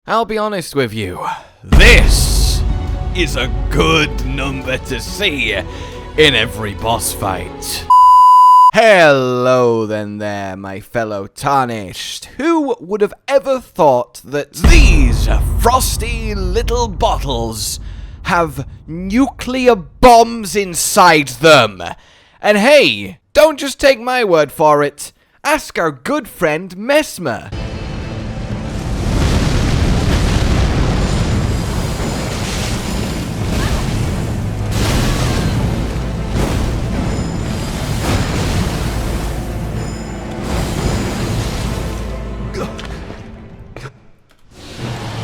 I'll be honest with you, this is a good number to see in every boss fight. Hello then there, my fellow tarnished. Who would have ever thought that these frosty little bottles have nuclear bombs inside them? And hey, don't just take my word for it. Ask our good friend Messmer.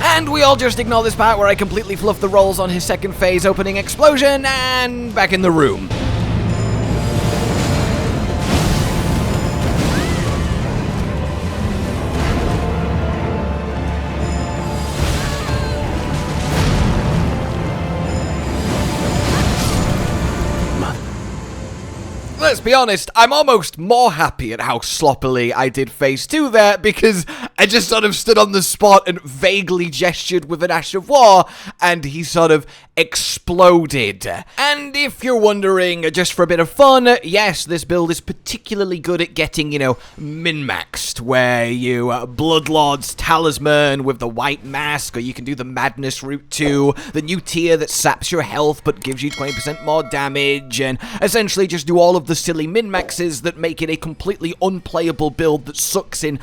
And we all just ignore this part where I completely fluff the rolls on his second phase opening explosion, and back in the room. Let's be honest, I'm almost more happy at how sloppily I did phase 2 there, because I just sort of stood on the spot and vaguely gestured with an Ash of War, and he sort of exploded. And if you're wondering, just for a bit of fun, yes, this build is particularly good at getting, min-maxed, where you Bloodlord's Talisman with the white mask, or you can do the Madness route too, the new tier that saps your health but gives you 20% more damage, and essentially just do all of the silly min-maxes that make it a completely unplayable build that sucks in,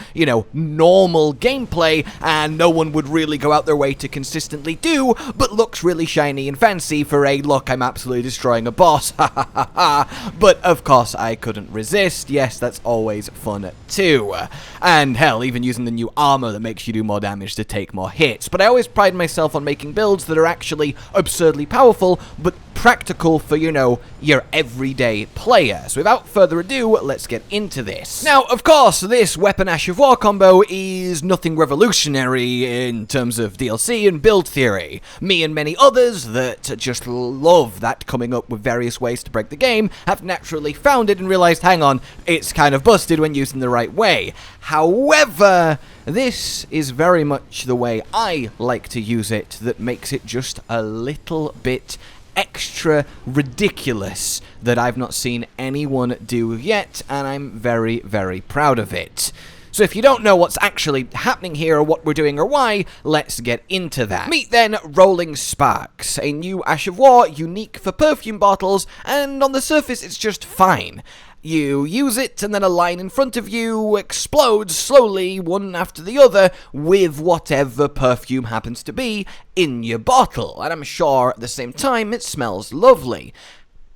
normal gameplay, and no one would really go out their way to consistently do, but looks really shiny and fancy for a, look, I'm absolutely destroying a boss, ha ha ha ha. But of course I couldn't resist. Yes, that's always fun too. And hell, even using the new armor that makes you do more damage to take more hits. But I always pride myself on making builds that are actually absurdly powerful, but practical for, your everyday player. So without further ado, let's get into this. Now, of course, this Weapon Ash of War combo is nothing revolutionary in terms of DLC and build theory. Me and many others that just love that coming up with various ways to break the game have naturally found it and realized, hang on, it's kind of busted when used in the right way. However, this is very much the way I like to use it that makes it just a little bit extra ridiculous that I've not seen anyone do yet, and I'm very, very proud of it. So if you don't know what's actually happening here or what we're doing or why, let's get into that. Meet then Rolling Sparks, a new Ash of War unique for perfume bottles, and on the surface it's just fine. You use it, and then a line in front of you explodes slowly, one after the other, with whatever perfume happens to be in your bottle. And I'm sure at the same time it smells lovely.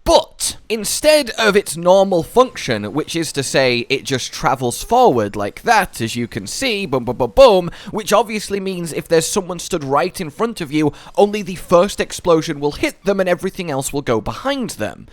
But instead of its normal function, which is to say it just travels forward like that, as you can see, boom, boom, boom, boom, which obviously means if there's someone stood right in front of you, only the first explosion will hit them and everything else will go behind them.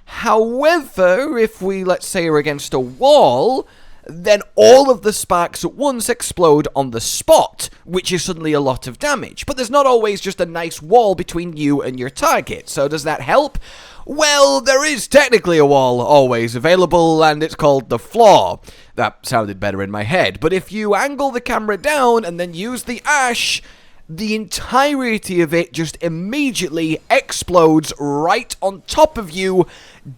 However, if we, let's say, are against a wall, then all of the sparks at once explode on the spot, which is suddenly a lot of damage. But there's not always just a nice wall between you and your target, so does that help? Well, there is technically a wall always available, and it's called the floor. That sounded better in my head, but if you angle the camera down and then use the ash, the entirety of it just immediately explodes right on top of you,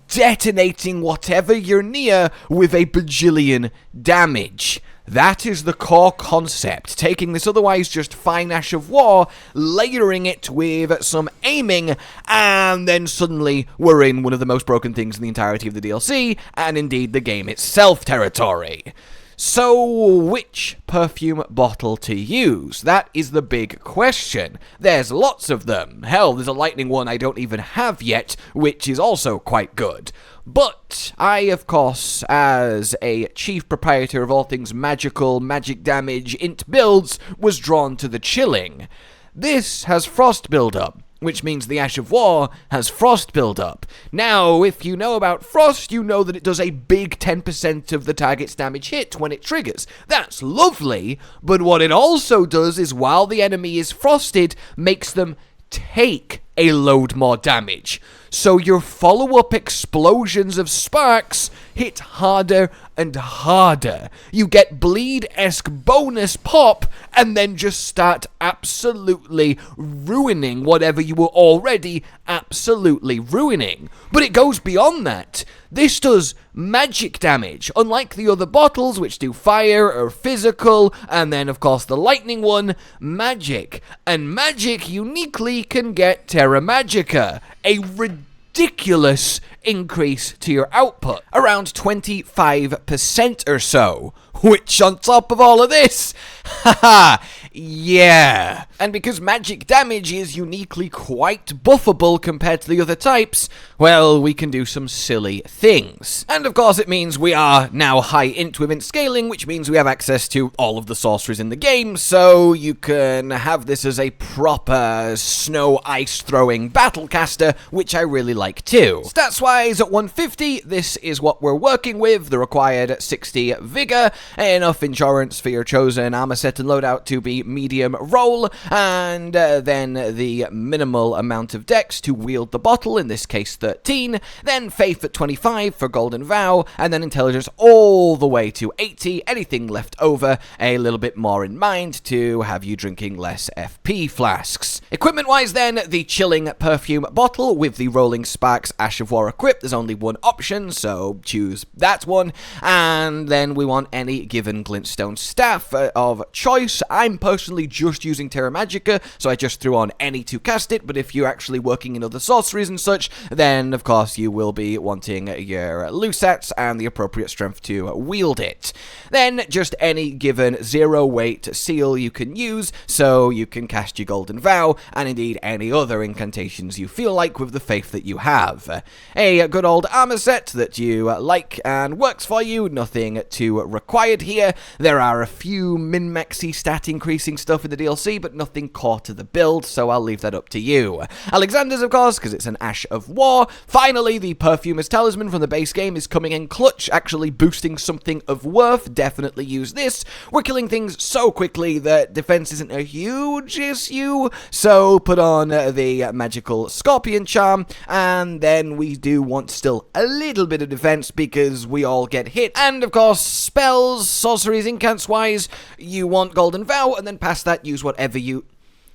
detonating whatever you're near with a bajillion damage. That is the core concept, taking this otherwise just fine Ash of War, layering it with some aiming, and then suddenly we're in one of the most broken things in the entirety of the DLC, and indeed the game itself territory. So, which perfume bottle to use? That is the big question. There's lots of them. Hell, there's a lightning one I don't even have yet, which is also quite good. But I, of course, as a chief proprietor of all things magical, magic damage, int builds, was drawn to the chilling. This has frost buildup, which means the Ash of War has frost build-up. Now, if you know about frost, you know that it does a big 10% of the target's damage hit when it triggers. That's lovely, but what it also does is, while the enemy is frosted, makes them take a load more damage. So your follow-up explosions of sparks hit harder and harder. You get bleed-esque bonus pop, and then just start absolutely ruining whatever you were already absolutely ruining. But it goes beyond that. This does magic damage, unlike the other bottles which do fire or physical, and then of course the lightning one, magic. And magic uniquely can get Terra Magica, a ridiculous increase to your output, around 25% or so, which on top of all of this, haha, yeah. And because magic damage is uniquely quite buffable compared to the other types, well, we can do some silly things. And of course it means we are now high int with int scaling, which means we have access to all of the sorceries in the game, so you can have this as a proper snow ice throwing battlecaster, which I really like too. Stats-wise, at 150, this is what we're working with, the required 60 vigor, enough endurance for your chosen armor set and loadout to be medium roll, and then the minimal amount of dex to wield the bottle, in this case 13, then faith at 25 for golden vow, and then intelligence all the way to 80, anything left over, a little bit more in mind to have you drinking less FP flasks. Equipment wise then, the chilling perfume bottle with the rolling sparks Ash of War equipped. There's only one option, so choose that one, and then we want any given glintstone staff of choice. I'm personally just using Terra Magica, so I just threw on any to cast it, but if you're actually working in other sorceries and such, then of course you will be wanting your Lusats and the appropriate strength to wield it. Then just any given 0 weight seal you can use, so you can cast your Golden Vow, and indeed any other incantations you feel like with the faith that you have. A good old armor set that you like and works for you, nothing too required here. There are a few min-maxy stat increasing stuff in the DLC, but nothing core to the build, so I'll leave that up to you. Alexander's, of course, because it's an Ash of War. Finally, the Perfumer's Talisman from the base game is coming in clutch, actually boosting something of worth. Definitely use this. We're killing things so quickly that defense isn't a huge issue, so put on the magical Scorpion Charm, and then we do want still a little bit of defense because we all get hit. And of course, spells, sorceries, incants wise, you want Golden Vow, and then past that use whatever you...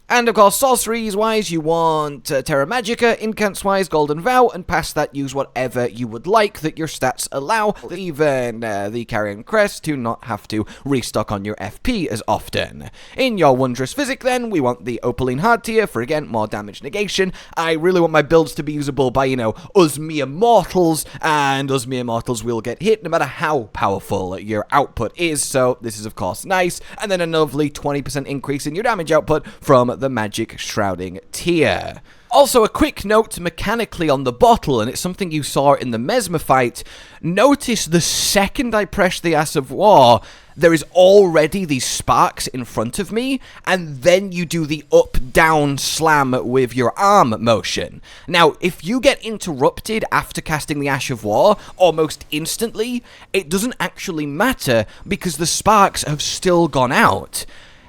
And of course, sorceries-wise, you want Terra Magica, incants-wise, Golden Vow, and past that, use whatever you would like that your stats allow, even the Carrion Crest, to not have to restock on your FP as often. In your Wondrous Physic, then, we want the Opaline Hard Tier for, again, more damage negation. I really want my builds to be usable by, you know, us mere mortals, and us mere mortals will get hit no matter how powerful your output is, so this is, of course, nice. And then a lovely 20% increase in your damage output from the Magic Shrouding tier. Also, a quick note mechanically on the bottle, and it's something you saw in the Messmer fight. Notice the second I press the Ash of War, there is already these sparks in front of me, and then you do the up-down slam with your arm motion. Now, if you get interrupted after casting the Ash of War, almost instantly, it doesn't actually matter because the sparks have still gone out.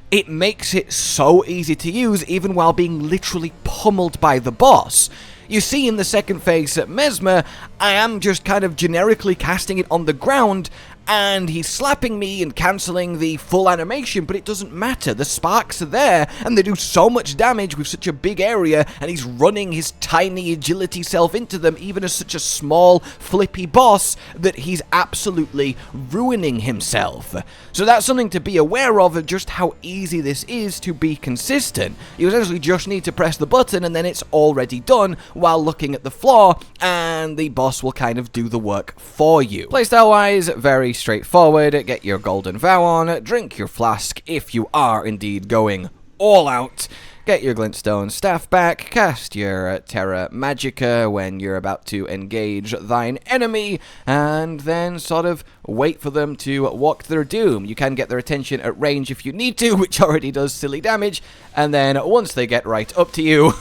It makes it so easy to use even while being literally pummeled by the boss. You see in the second phase at Messmer, I am just kind of generically casting it on the ground, and he's slapping me and cancelling the full animation, but it doesn't matter. The sparks are there, and they do so much damage with such a big area, and he's running his tiny agility self into them, even as such a small, flippy boss, that he's absolutely ruining himself. So that's something to be aware of just how easy this is to be consistent. You essentially just need to press the button, and then it's already done while looking at the floor, and the boss will kind of do the work for you. Playstyle-wise, very straightforward. Get your Golden Vow on, drink your flask if you are indeed going all out, get your Glintstone staff back, cast your Terra Magica when you're about to engage thine enemy, and then sort of wait for them to walk their doom. You can get their attention at range if you need to, which already does silly damage, and then once they get right up to you...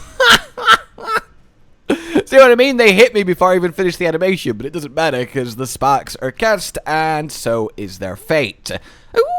See what I mean? They hit me before I even finished the animation, but it doesn't matter because the sparks are cast, and so is their fate.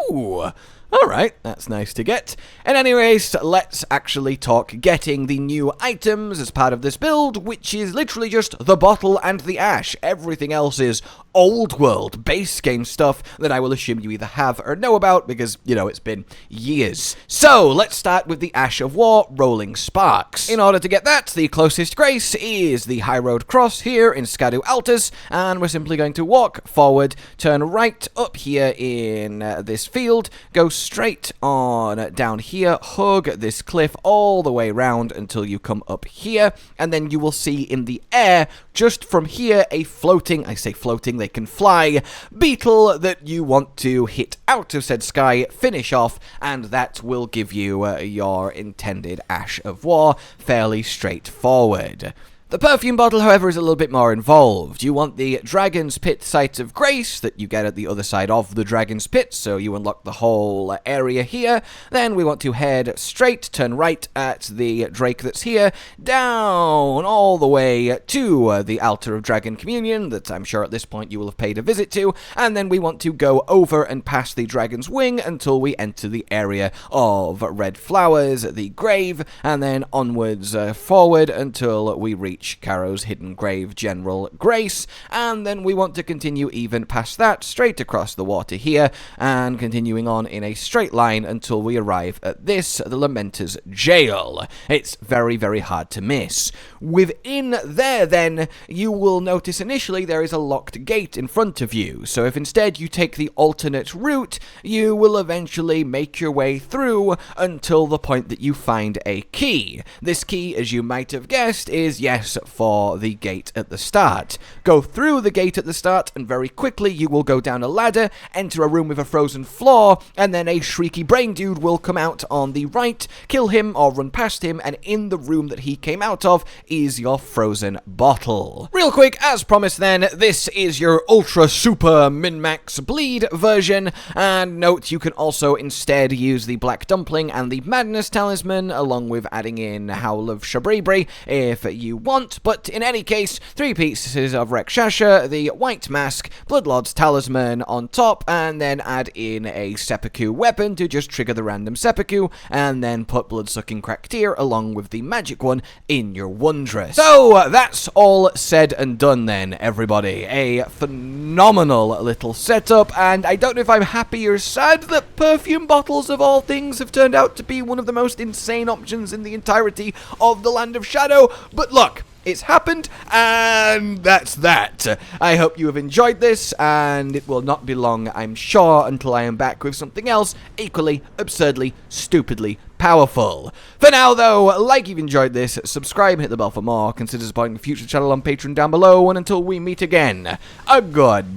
Ooh, Alright, that's nice to get. And anyways, let's actually talk getting the new items as part of this build, which is literally just the bottle and the ash. Everything else is old world, base game stuff that I will assume you either have or know about because, you know, it's been years. So, let's start with the Ash of War, Rolling Sparks. In order to get that, the closest grace is the High Road Cross here in Scadu Altus, and we're simply going to walk forward, turn right up here in this field, go straight on down here, hug this cliff all the way around until you come up here, and then you will see in the air, just from here, a floating, I say floating, they can fly, beetle that you want to hit out of said sky, finish off, and that will give you your intended Ash of War, fairly straightforward. The perfume bottle, however, is a little bit more involved. You want the Dragon's Pit Sites of Grace that you get at the other side of the Dragon's Pit, so you unlock the whole area here. Then we want to head straight, turn right at the Drake that's here, down all the way to the Altar of Dragon Communion that I'm sure at this point you will have paid a visit to, and then we want to go over and past the Dragon's Wing until we enter the area of Red Flowers, the Grave, and then onwards forward until we reach Caro's Hidden Grave General Grace, and then we want to continue even past that, straight across the water here, and continuing on in a straight line until we arrive at this, the Lamenter's Jail. It's very, very hard to miss. Within there, then, you will notice initially there is a locked gate in front of you, so if instead you take the alternate route, you will eventually make your way through until the point that you find a key. This key, as you might have guessed, is, yes, for the gate at the start. Go through the gate at the start, and very quickly you will go down a ladder, enter a room with a frozen floor, and then a shrieky brain dude will come out on the right, kill him or run past him, and in the room that he came out of is your frozen bottle. Real quick, as promised then, this is your ultra super min-max bleed version, and note you can also instead use the Black Dumpling and the Madness Talisman, along with adding in Howl of Shabribri if you want, but in any case, 3 pieces of Rekshasha, the White Mask, Bloodlord's Talisman on top, and then add in a Seppuku weapon to just trigger the random Seppuku, and then put Bloodsucking Craktir along with the magic one in your Wondrous. So, that's all said and done then, everybody. A phenomenal little setup, and I don't know if I'm happy or sad that perfume bottles of all things have turned out to be one of the most insane options in the entirety of the Land of Shadow, but look, it's happened, and that's that. I hope you have enjoyed this, and it will not be long, I'm sure, until I am back with something else equally, absurdly, stupidly powerful. For now, though, like you've enjoyed this, subscribe, hit the bell for more, consider supporting the future channel on Patreon down below, and until we meet again, a goodbye.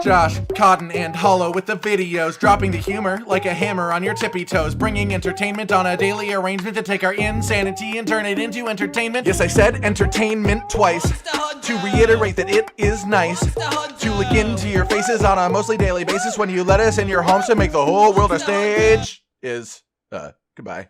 Josh, Cotton, and Hollow with the videos, dropping the humor like a hammer on your tippy toes, bringing entertainment on a daily arrangement to take our insanity and turn it into entertainment. Yes, I said entertainment twice, to reiterate that it is nice to look into your faces on a mostly daily basis when you let us in your homes to make the whole world a stage. Goodbye.